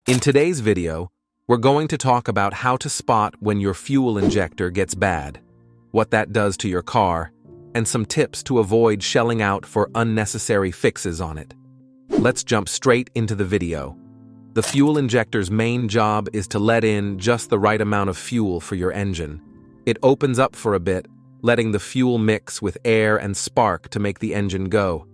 In today's video, we're going to talk about how to spot when your fuel injector gets bad, what that does to your car, and some tips to avoid shelling out for unnecessary fixes on it. Let's jump straight into the video. The fuel injector's main job is to let in just the right amount of fuel for your engine. It opens up for a bit, letting the fuel mix with air and spark to make the engine go.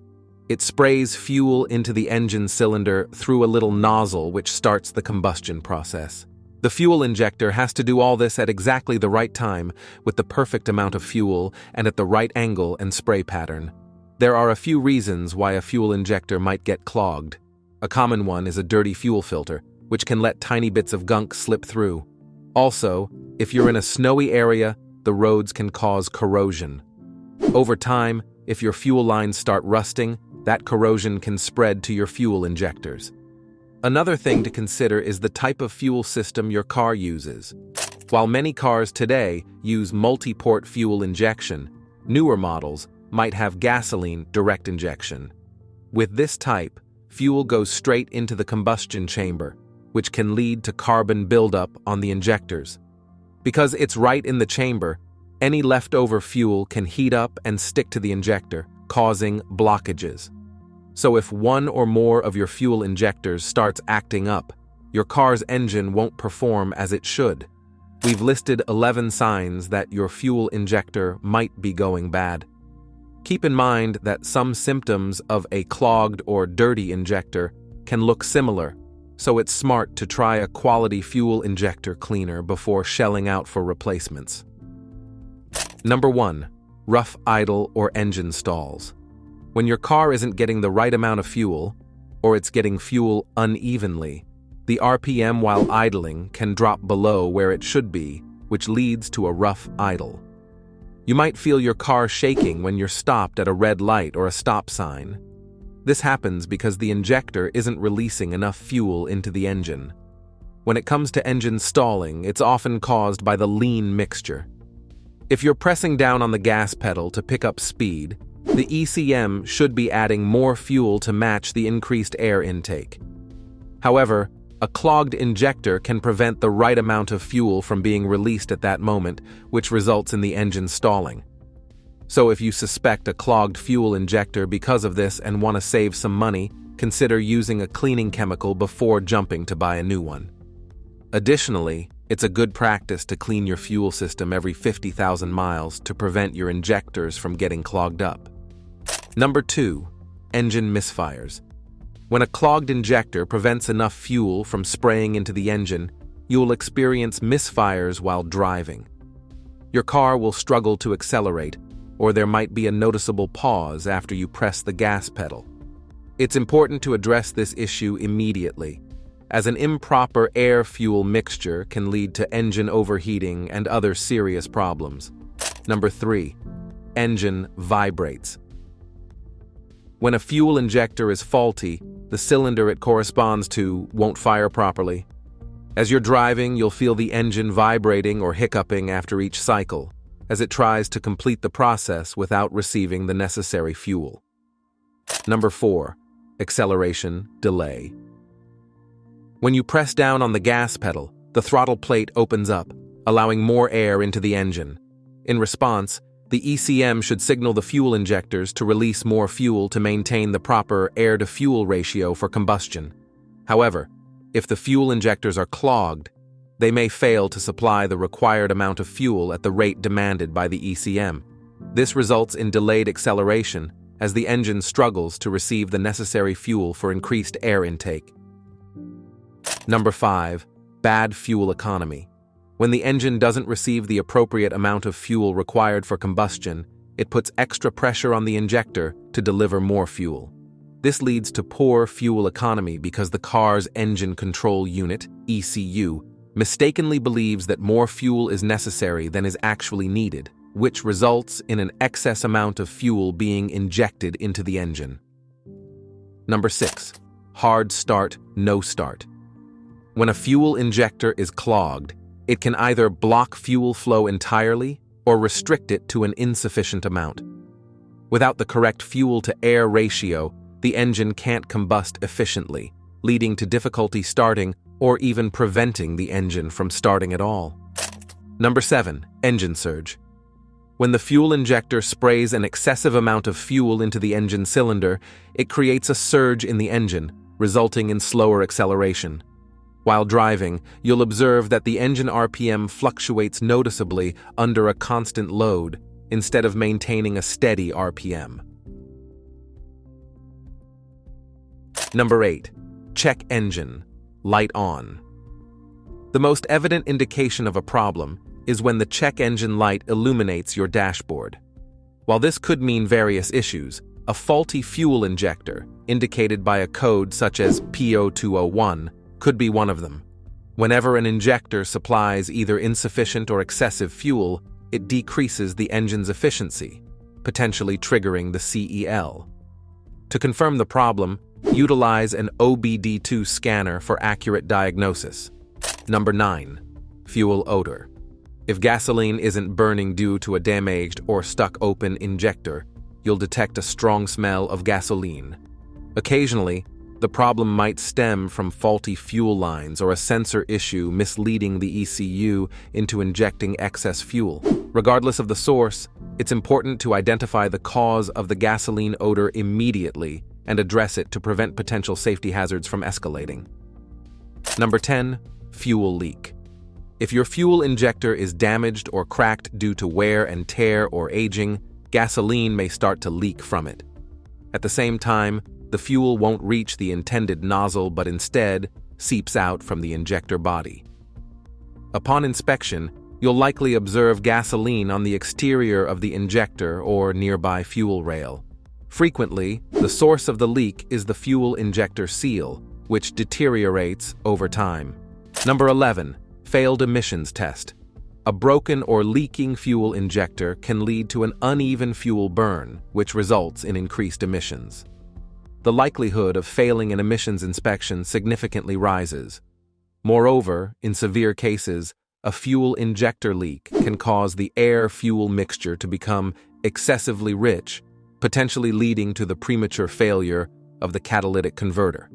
It sprays fuel into the engine cylinder through a little nozzle which starts the combustion process. The fuel injector has to do all this at exactly the right time, with the perfect amount of fuel and at the right angle and spray pattern. There are a few reasons why a fuel injector might get clogged. A common one is a dirty fuel filter, which can let tiny bits of gunk slip through. Also, if you're in a snowy area, the roads can cause corrosion. Over time, if your fuel lines start rusting, that corrosion can spread to your fuel injectors. Another thing to consider is the type of fuel system your car uses. While many cars today use multi-port fuel injection, newer models might have gasoline direct injection. With this type, fuel goes straight into the combustion chamber, which can lead to carbon buildup on the injectors. Because it's right in the chamber, any leftover fuel can heat up and stick to the injector, causing blockages. So if one or more of your fuel injectors starts acting up, your car's engine won't perform as it should. We've listed 11 signs that your fuel injector might be going bad. Keep in mind that some symptoms of a clogged or dirty injector can look similar, so it's smart to try a quality fuel injector cleaner before shelling out for replacements. Number 1. Rough idle or engine stalls. When your car isn't getting the right amount of fuel, or it's getting fuel unevenly, the RPM while idling can drop below where it should be, which leads to a rough idle. You might feel your car shaking when you're stopped at a red light or a stop sign. This happens because the injector isn't releasing enough fuel into the engine. When it comes to engine stalling, it's often caused by the lean mixture. If you're pressing down on the gas pedal to pick up speed, the ECM should be adding more fuel to match the increased air intake. However, a clogged injector can prevent the right amount of fuel from being released at that moment, which results in the engine stalling. So if you suspect a clogged fuel injector because of this and want to save some money, consider using a cleaning chemical before jumping to buy a new one. Additionally, it's a good practice to clean your fuel system every 50,000 miles to prevent your injectors from getting clogged up. Number 2. Engine misfires. When a clogged injector prevents enough fuel from spraying into the engine, you'll experience misfires while driving. Your car will struggle to accelerate, or there might be a noticeable pause after you press the gas pedal. It's important to address this issue immediately, as an improper air-fuel mixture can lead to engine overheating and other serious problems. Number 3. Engine vibrates. When a fuel injector is faulty, the cylinder it corresponds to won't fire properly. As you're driving, you'll feel the engine vibrating or hiccuping after each cycle, as it tries to complete the process without receiving the necessary fuel. Number 4. Acceleration delay. When you press down on the gas pedal, the throttle plate opens up, allowing more air into the engine. In response, the ECM should signal the fuel injectors to release more fuel to maintain the proper air-to-fuel ratio for combustion. However, if the fuel injectors are clogged, they may fail to supply the required amount of fuel at the rate demanded by the ECM. This results in delayed acceleration as the engine struggles to receive the necessary fuel for increased air intake. Number 5. Bad fuel economy. When the engine doesn't receive the appropriate amount of fuel required for combustion, it puts extra pressure on the injector to deliver more fuel. This leads to poor fuel economy because the car's engine control unit, ECU, mistakenly believes that more fuel is necessary than is actually needed, which results in an excess amount of fuel being injected into the engine. Number 6. Hard start, no start. When a fuel injector is clogged, it can either block fuel flow entirely or restrict it to an insufficient amount. Without the correct fuel-to-air ratio, the engine can't combust efficiently, leading to difficulty starting or even preventing the engine from starting at all. Number 7. Engine surge. When the fuel injector sprays an excessive amount of fuel into the engine cylinder, it creates a surge in the engine, resulting in slower acceleration. While driving, you'll observe that the engine RPM fluctuates noticeably under a constant load, instead of maintaining a steady RPM. Number 8. Check engine. Light on. The most evident indication of a problem is when the check engine light illuminates your dashboard. While this could mean various issues, a faulty fuel injector, indicated by a code such as P0201, could be one of them. Whenever an injector supplies either insufficient or excessive fuel, it decreases the engine's efficiency, potentially triggering the CEL. To confirm the problem, utilize an OBD2 scanner for accurate diagnosis. Number 9. Fuel odor. If gasoline isn't burning due to a damaged or stuck open injector, you'll detect a strong smell of gasoline. Occasionally, the problem might stem from faulty fuel lines or a sensor issue misleading the ECU into injecting excess fuel. Regardless of the source, it's important to identify the cause of the gasoline odor immediately and address it to prevent potential safety hazards from escalating. Number 10. Fuel leak. If your fuel injector is damaged or cracked due to wear and tear or aging, gasoline may start to leak from it. At the same time, the fuel won't reach the intended nozzle but instead seeps out from the injector body. Upon inspection, you'll likely observe gasoline on the exterior of the injector or nearby fuel rail. Frequently, the source of the leak is the fuel injector seal, which deteriorates over time. Number 11. Failed emissions test. A broken or leaking fuel injector can lead to an uneven fuel burn, which results in increased emissions. The likelihood of failing an emissions inspection significantly rises. Moreover, in severe cases, a fuel injector leak can cause the air-fuel mixture to become excessively rich, potentially leading to the premature failure of the catalytic converter.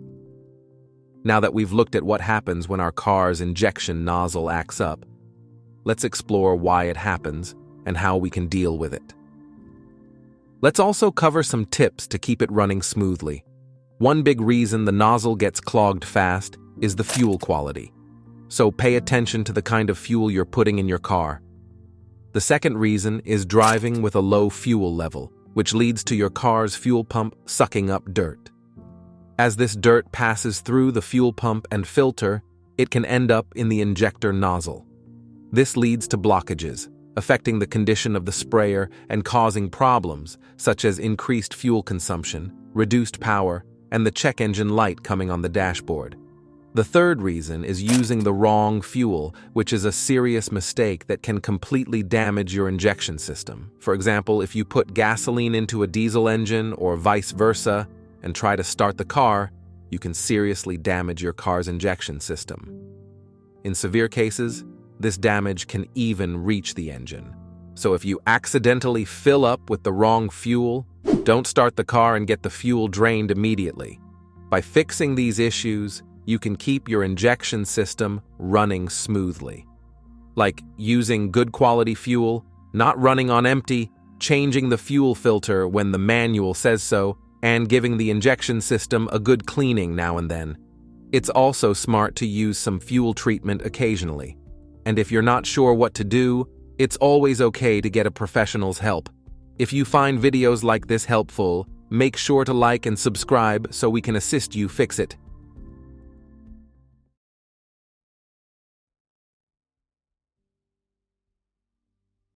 Now that we've looked at what happens when our car's injection nozzle acts up, let's explore why it happens and how we can deal with it. Let's also cover some tips to keep it running smoothly. One big reason the nozzle gets clogged fast is the fuel quality. So pay attention to the kind of fuel you're putting in your car. The second reason is driving with a low fuel level, which leads to your car's fuel pump sucking up dirt. As this dirt passes through the fuel pump and filter, it can end up in the injector nozzle. This leads to blockages, affecting the condition of the sprayer and causing problems such as increased fuel consumption, reduced power, and the check engine light coming on the dashboard. The third reason is using the wrong fuel, which is a serious mistake that can completely damage your injection system. For example, if you put gasoline into a diesel engine or vice versa and try to start the car, you can seriously damage your car's injection system. In severe cases, this damage can even reach the engine. So if you accidentally fill up with the wrong fuel, don't start the car and get the fuel drained immediately. By fixing these issues, you can keep your injection system running smoothly. Like using good quality fuel, not running on empty, changing the fuel filter when the manual says so, and giving the injection system a good cleaning now and then. It's also smart to use some fuel treatment occasionally. And if you're not sure what to do, it's always okay to get a professional's help. If you find videos like this helpful, make sure to like and subscribe so we can assist you fix it.